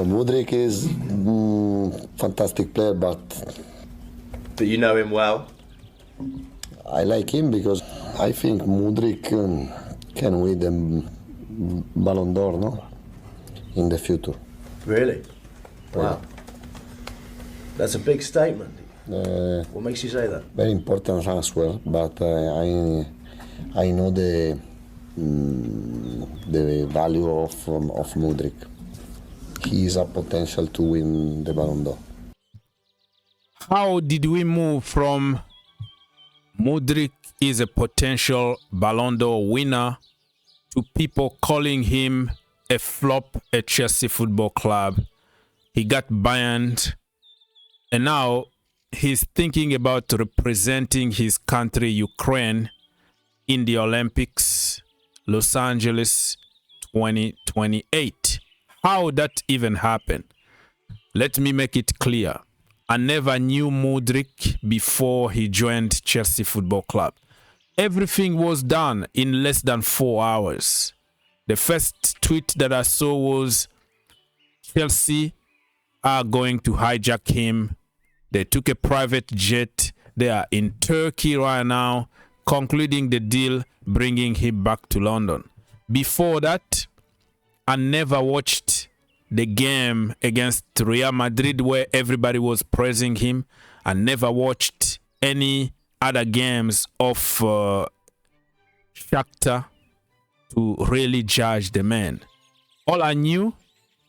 Mudryk is fantastic player, but you know him well. I like him because I think Mudryk can win the Ballon d'Or, no? In the future. Really? Wow. That's a big statement. What makes you say that? Very important as well, but I know the value of Mudryk. He is a potential to win the Ballon d'Or. How did we move from Mudryk is a potential Ballon d'Or winner to people calling him a flop at Chelsea Football Club? He got banned, and now he's thinking about representing his country, Ukraine, in the Olympics, Los Angeles 2028. How that even happened? Let me make it clear. I never knew Mudryk before he joined Chelsea Football Club. Everything was done in less than 4 hours. The first tweet that I saw was Chelsea are going to hijack him. They took a private jet. They are in Turkey right now, concluding the deal, bringing him back to London. Before that, I never watched the game against Real Madrid where everybody was praising him. I never watched any other games of Shakhtar to really judge the man. All I knew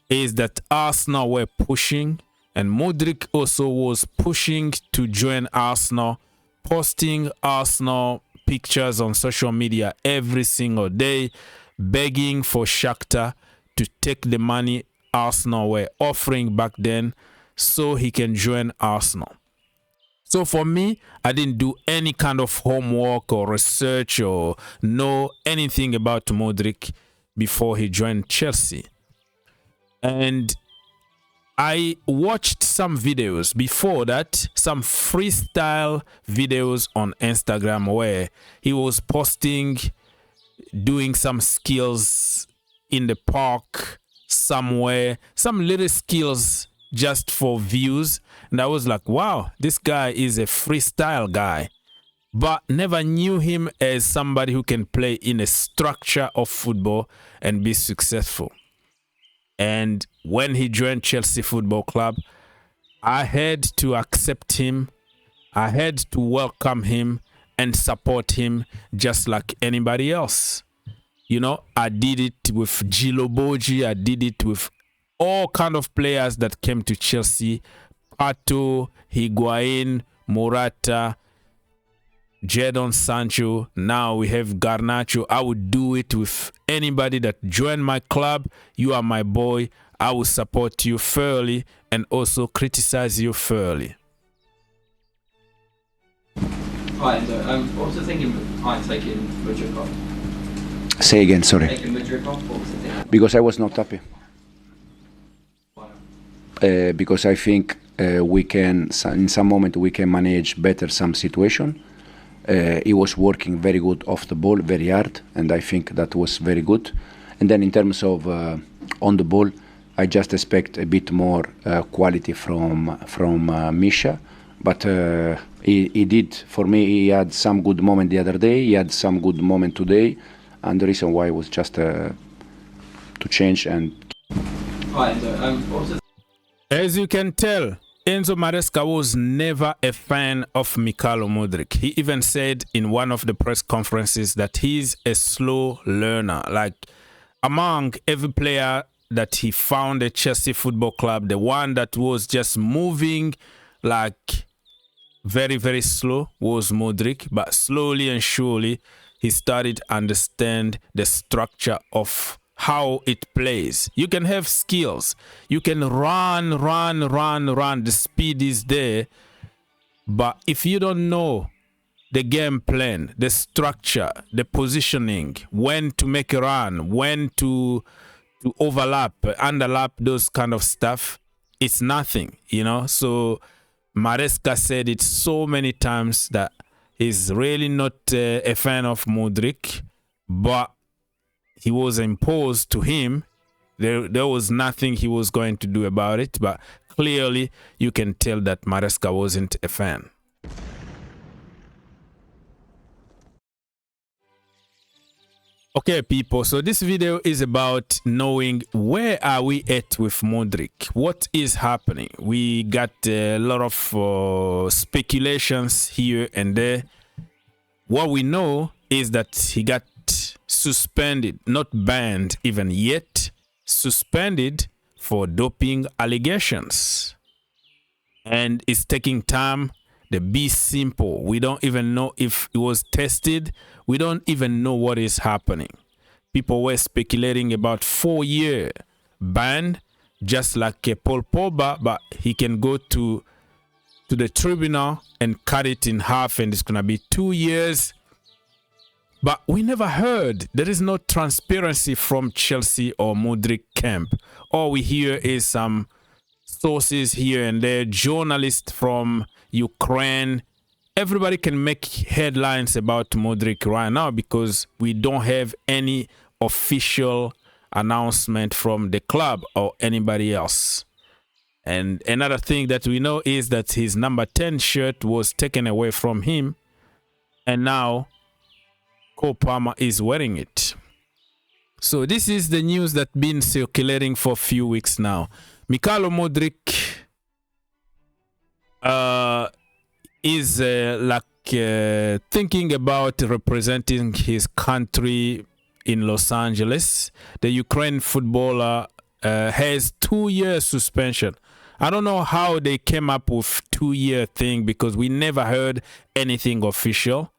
is that Arsenal were pushing, and Mudryk also was pushing to join Arsenal, posting Arsenal pictures on social media every single day, begging for Shakhtar to take the money Arsenal were offering back then so he can join Arsenal. So for me, I didn't do any kind of homework or research or know anything about Mudryk before he joined Chelsea. And I watched some videos before that, some freestyle videos on Instagram where he was posting, doing some skills in the park somewhere, some little skills just for views. And I was like, wow, this guy is a freestyle guy. But never knew him as somebody who can play in a structure of football and be successful. And when he joined Chelsea Football Club, I had to accept him. I had to welcome him and support him just like anybody else. You know, I did it with Gilo Boji. I did it with all kind of players that came to Chelsea. Pato, Higuain, Morata, Jadon Sancho. Now we have Garnacho. I would do it with anybody that joined my club. You are my boy. I will support you fairly and also criticize you fairly. Hi, Enzo. What was the thinking behind taking Mudryk off? Say again, sorry. Taking Mudryk off? What was the thinking? Because I was not happy. Why? Because I think we can, in some moment, we can manage better some situation. He was working very good off the ball, very hard, and I think that was very good. And then in terms of on the ball, I just expect a bit more quality from Misha. But he did, for me, he had some good moment the other day, he had some good moment today, and the reason why was just to change and... Hi, Enzo. What was the... As you can tell, Enzo Maresca was never a fan of Mykhailo Mudryk. He even said in one of the press conferences that he's a slow learner. Like, among every player that he found at Chelsea Football Club, the one that was just moving like very, very slow was Mudryk. But slowly and surely, he started to understand the structure of how it plays. You can have skills. You can run. The speed is there. But if you don't know the game plan, the structure, the positioning, when to make a run, when to overlap, underlap, those kind of stuff, it's nothing, you know. So Maresca said it so many times that he's really not a fan of Mudryk, but he was imposed to him There was nothing he was going to do about it, but clearly you can tell that Maresca wasn't a fan. Okay, people, so this video is about knowing where are we at with Mudryk. What is happening? We got a lot of speculations here and there. What we know is that he got suspended, not banned even yet, suspended for doping allegations. And it's taking time. The be simple. We don't even know if it was tested. We don't even know what is happening. People were speculating about 4-year ban, just like Paul Pogba, but he can go to the tribunal and cut it in half, and it's gonna be 2 years. But we never heard. There is no transparency from Chelsea or Mudryk camp. All we hear is some sources here and there, journalists from Ukraine. Everybody can make headlines about Mudryk right now because we don't have any official announcement from the club or anybody else. And another thing that we know is that his number 10 shirt was taken away from him, and now Cole Palmer is wearing it. So this is the news that's been circulating for a few weeks now. Mykhailo Mudryk is thinking about representing his country in Los Angeles. The Ukraine footballer has 2-year suspension. I don't know how they came up with 2-year thing because we never heard anything official.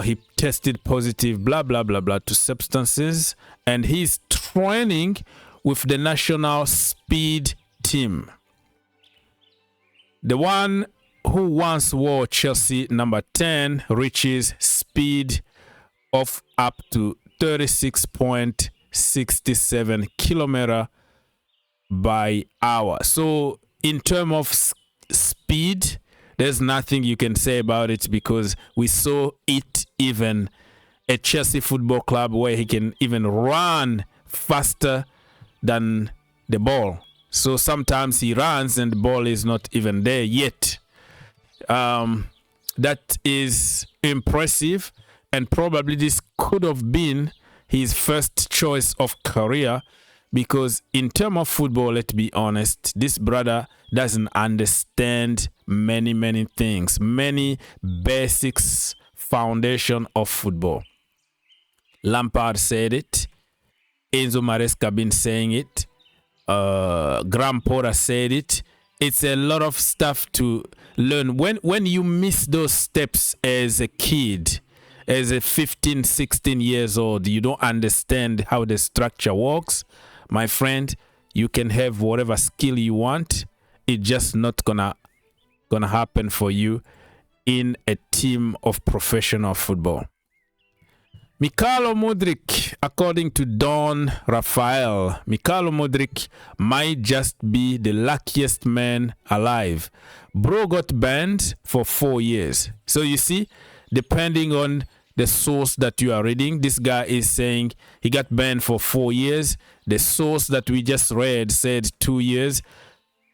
He tested positive, blah, blah, blah, blah, to substances. And he's training with the national speed team. The one who once wore Chelsea number 10 reaches speed of up to 36.67 kilometers by hour. So in terms of speed, there's nothing you can say about it because we saw it even at Chelsea Football Club where he can even run faster than the ball. So sometimes he runs and the ball is not even there yet. That is impressive, and probably this could have been his first choice of career because in terms of football, let's be honest, this brother doesn't understand many things, many basics, foundation of football. Lampard said it. Enzo Maresca been saying it. Graham Potter said it. It's a lot of stuff to learn. When you miss those steps as a kid, as a 15, 16 years old, you don't understand how the structure works. My friend, you can have whatever skill you want. It's just not gonna happen for you in a team of professional football. Mykhailo Mudryk, according to Don Rafael, Mykhailo Mudryk might just be the luckiest man alive. Bro got banned for 4 years. So you see, depending on the source that you are reading, this guy is saying he got banned for 4 years. The source that we just read said 2 years.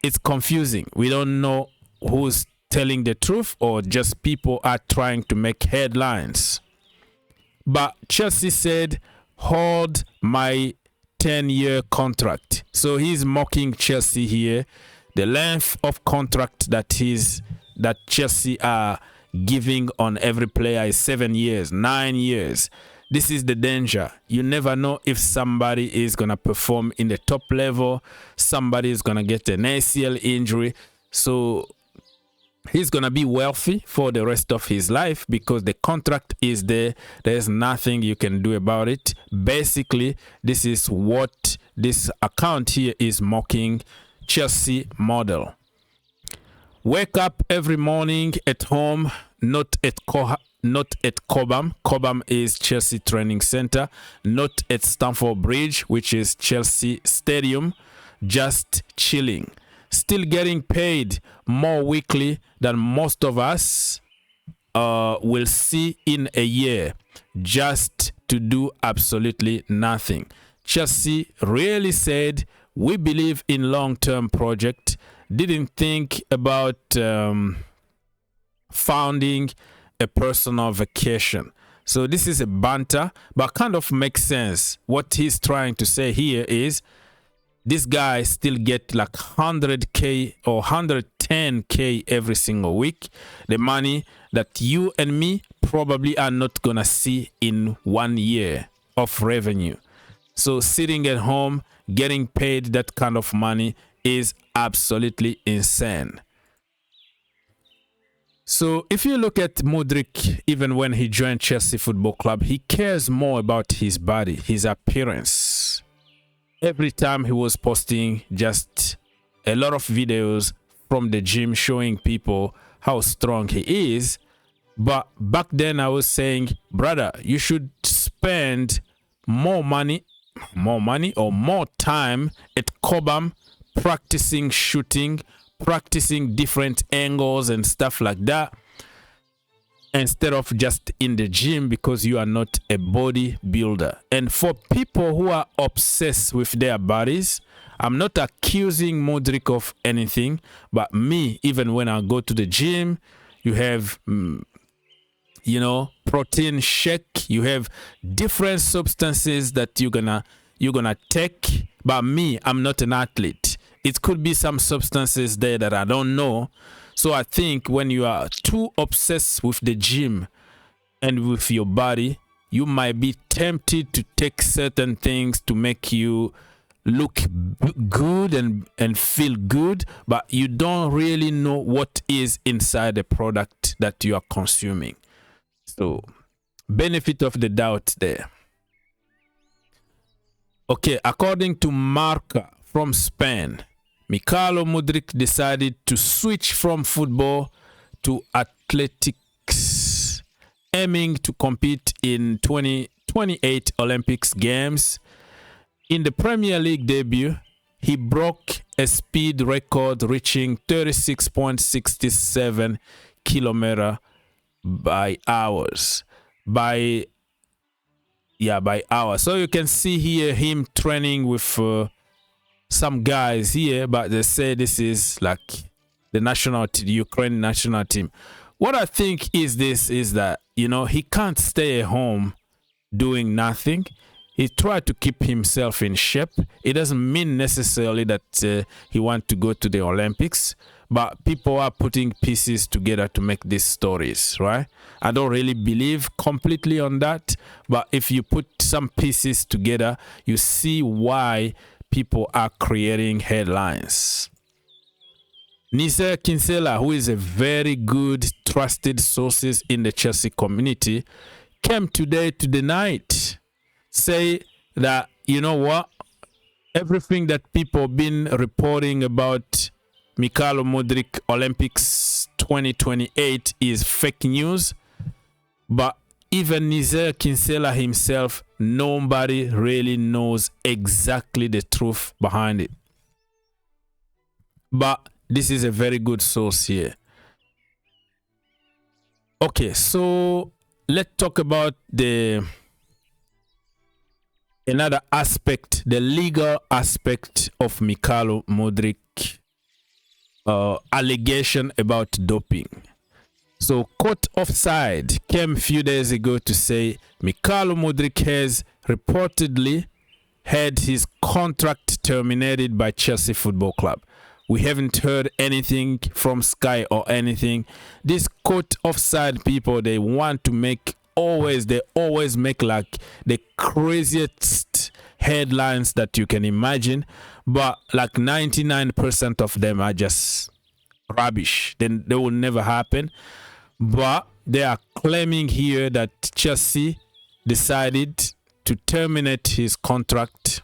It's confusing. We don't know who's telling the truth or just people are trying to make headlines. But Chelsea said, hold my 10-year contract. So he's mocking Chelsea here. The length of contract that Chelsea are giving on every player is 7 years, 9 years. This is the danger. You never know if somebody is going to perform in the top level. Somebody is going to get an ACL injury. So he's going to be wealthy for the rest of his life because the contract is there. There's nothing you can do about it. Basically, this is what this account here is mocking Chelsea model. Wake up every morning at home, not at Cobham. Cobham is Chelsea Training Center, not at Stamford Bridge, which is Chelsea Stadium, just chilling. Still getting paid more weekly than most of us will see in a year, just to do absolutely nothing. Chelsea really said, we believe in long-term project, didn't think about founding a personal vacation. So this is a banter, but kind of makes sense. What he's trying to say here is this guy still get like 100K or 110K every single week. The money that you and me probably are not gonna see in 1 year of revenue. So sitting at home, getting paid that kind of money is absolutely insane. So if you look at Mudryk, even when he joined Chelsea Football Club, he cares more about his body, his appearance. Every time he was posting just a lot of videos from the gym showing people how strong he is. But back then I was saying, brother, you should spend more money or more time at Cobham practicing shooting, practicing different angles and stuff like that, instead of just in the gym, because you are not a bodybuilder. And for people who are obsessed with their bodies, I'm not accusing Mudryk of anything, but me, even when I go to the gym, you have you know, protein shake, you have different substances that you're gonna take. But me, I'm not an athlete. It could be some substances there that I don't know. So I think when you are too obsessed with the gym and with your body, you might be tempted to take certain things to make you look good and feel good, but you don't really know what is inside the product that you are consuming. So, benefit of the doubt there. Okay, according to Marca from Spain, Mykhailo Mudryk decided to switch from football to athletics, aiming to compete in 2028 Olympics Games. In the Premier League debut, he broke a speed record reaching 36.67 kilometers by hours. By hours. So you can see here him training with some guys here, but they say this is like the Ukraine national team. What I think is that, you know, he can't stay at home doing nothing. He tried to keep himself in shape. It doesn't mean necessarily that he wants to go to the Olympics, but people are putting pieces together to make these stories, right? I don't really believe completely on that, but if you put some pieces together, you see why people are creating headlines. Nisa Kinsella, who is a very good trusted sources in the Chelsea community, came today to deny it. Say that, you know what, everything that people been reporting about Mykhailo Mudryk Olympics 2028 is fake news. But even Nisa Kinsella himself, nobody really knows exactly the truth behind it. But this is a very good source here. Okay, so let's talk about another aspect, the legal aspect of Mykhailo Mudryk allegation about doping. So Court Offside came a few days ago to say Mykhailo Mudryk has reportedly had his contract terminated by Chelsea Football Club. We haven't heard anything from Sky or anything. These Court Offside people, they want to make they always make like the craziest headlines that you can imagine, but like 99% of them are just rubbish. Then they will never happen. But they are claiming here that Chelsea decided to terminate his contract,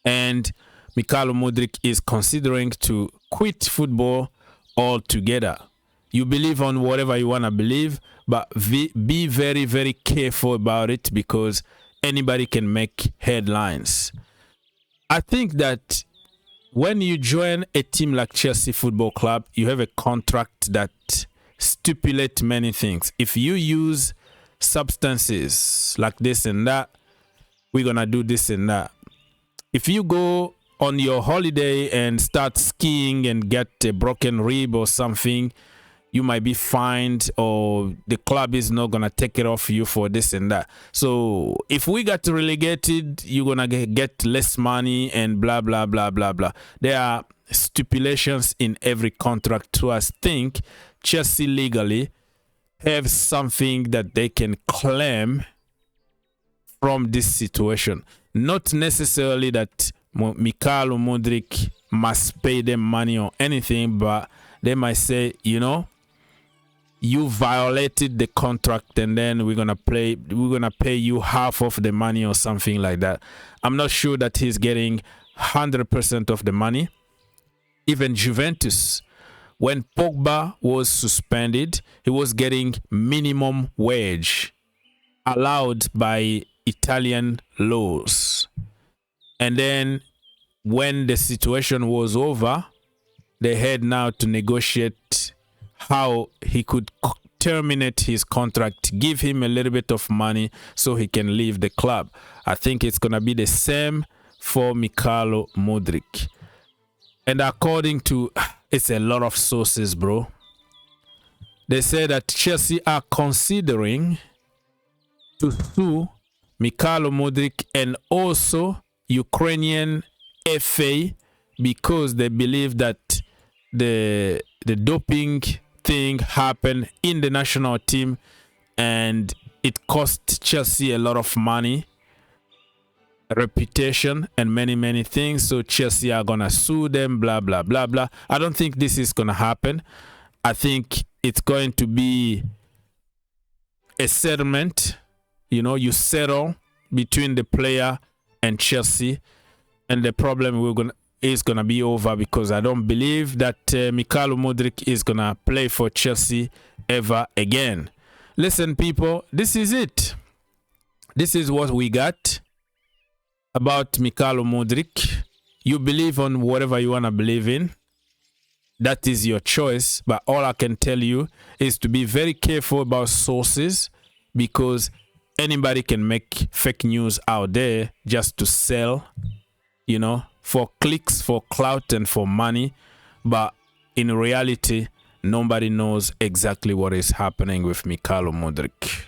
and Mykhailo Mudryk is considering to quit football altogether. You believe on whatever you want to believe, but be very, very careful about it, because anybody can make headlines. I think that when you join a team like Chelsea Football Club, you have a contract that stipulates many things. If you use substances like this and that, we're gonna do this and that. If you go on your holiday and start skiing and get a broken rib or something, you might be fined, or the club is not gonna take it off you for this and that. So if we got relegated, you're gonna get less money and blah blah blah blah blah. There are stipulations in every contract. To us, think Chelsea legally have something that they can claim from this situation. Not necessarily that Mykhailo Mudryk must pay them money or anything, but they might say, you know, you violated the contract, and then we're gonna pay you half of the money or something like that. I'm not sure that he's getting 100% of the money. Even Juventus, when Pogba was suspended, he was getting minimum wage allowed by Italian laws. And then when the situation was over, they had now to negotiate how he could terminate his contract, give him a little bit of money so he can leave the club. I think it's going to be the same for Mykhailo Mudryk. And according to, it's a lot of sources, bro. They say that Chelsea are considering to sue Mykhailo Mudryk and also Ukrainian FA, because they believe that the doping thing happened in the national team and it cost Chelsea a lot of money, reputation, and many things. So Chelsea are gonna sue them, blah blah blah blah. I don't think this is gonna happen. I think it's going to be a settlement. You know, you settle between the player and Chelsea, and the problem is gonna be over, because I don't believe that Mykhailo Mudryk is gonna play for Chelsea ever again. Listen, people, this is it. This is what we got about Mykhailo Mudryk. You believe on whatever you wanna believe in. That is your choice. But all I can tell you is to be very careful about sources, because anybody can make fake news out there just to sell, you know, for clicks, for clout, and for money. But in reality, nobody knows exactly what is happening with Mykhailo Mudryk.